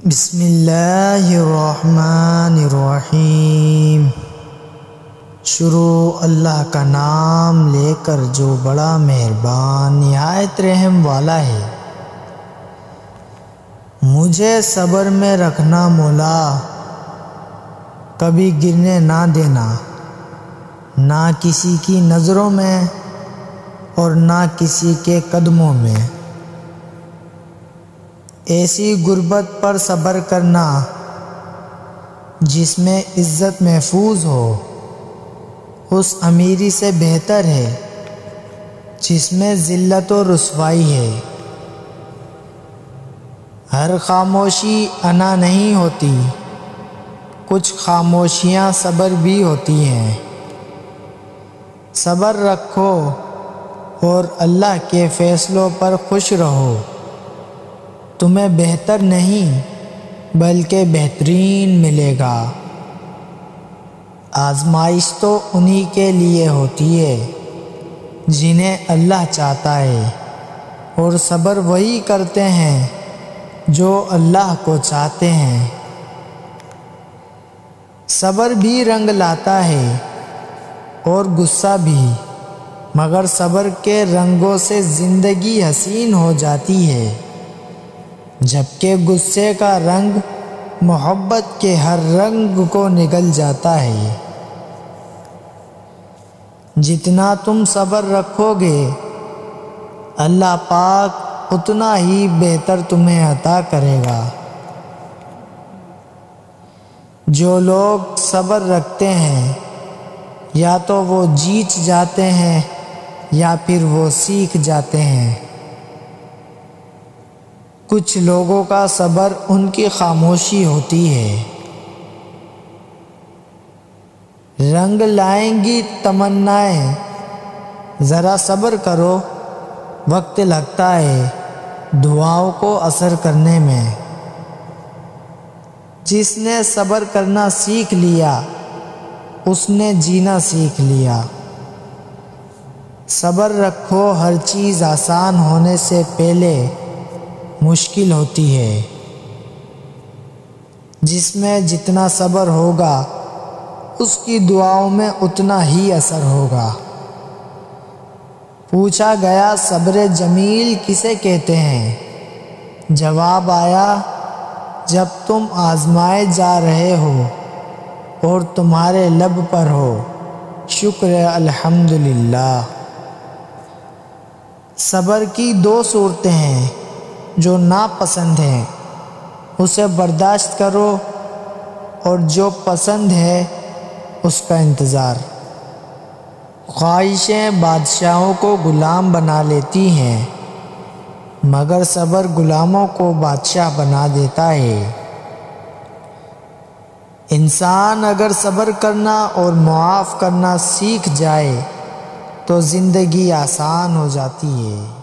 بسم اللہ الرحمن الرحیم۔ شروع اللہ کا نام لے کر جو بڑا مہربان نہایت رحم والا ہے۔ مجھے صبر میں رکھنا مولا، کبھی گرنے نہ دینا، نہ کسی کی نظروں میں اور نہ کسی کے قدموں میں۔ ایسی غربت پر صبر کرنا جس میں عزت محفوظ ہو، اس امیری سے بہتر ہے جس میں ذلت و رسوائی ہے۔ ہر خاموشی انا نہیں ہوتی، کچھ خاموشیاں صبر بھی ہوتی ہیں۔ صبر رکھو اور اللہ کے فیصلوں پر خوش رہو، تمہیں بہتر نہیں بلکہ بہترین ملے گا۔ آزمائش تو انہی کے لیے ہوتی ہے جنہیں اللہ چاہتا ہے، اور صبر وہی کرتے ہیں جو اللہ کو چاہتے ہیں۔ صبر بھی رنگ لاتا ہے اور غصہ بھی، مگر صبر کے رنگوں سے زندگی حسین ہو جاتی ہے، جبکہ غصے کا رنگ محبت کے ہر رنگ کو نگل جاتا ہے۔ جتنا تم صبر رکھو گے، اللہ پاک اتنا ہی بہتر تمہیں عطا کرے گا۔ جو لوگ صبر رکھتے ہیں یا تو وہ جیت جاتے ہیں یا پھر وہ سیکھ جاتے ہیں۔ کچھ لوگوں کا صبر ان کی خاموشی ہوتی ہے۔ رنگ لائیں گی تمنائیں، ذرا صبر کرو، وقت لگتا ہے دعاؤں کو اثر کرنے میں۔ جس نے صبر کرنا سیکھ لیا، اس نے جینا سیکھ لیا۔ صبر رکھو، ہر چیز آسان ہونے سے پہلے مشکل ہوتی ہے۔ جس میں جتنا صبر ہوگا، اس کی دعاؤں میں اتنا ہی اثر ہوگا۔ پوچھا گیا صبر جمیل کسے کہتے ہیں؟ جواب آیا، جب تم آزمائے جا رہے ہو اور تمہارے لب پر ہو شکر الحمدللہ۔ صبر کی دو صورتیں ہیں، جو ناپسند ہیں اسے برداشت کرو، اور جو پسند ہے اس کا انتظار۔ خواہشیں بادشاہوں کو غلام بنا لیتی ہیں، مگر صبر غلاموں کو بادشاہ بنا دیتا ہے۔ انسان اگر صبر کرنا اور معاف کرنا سیکھ جائے تو زندگی آسان ہو جاتی ہے۔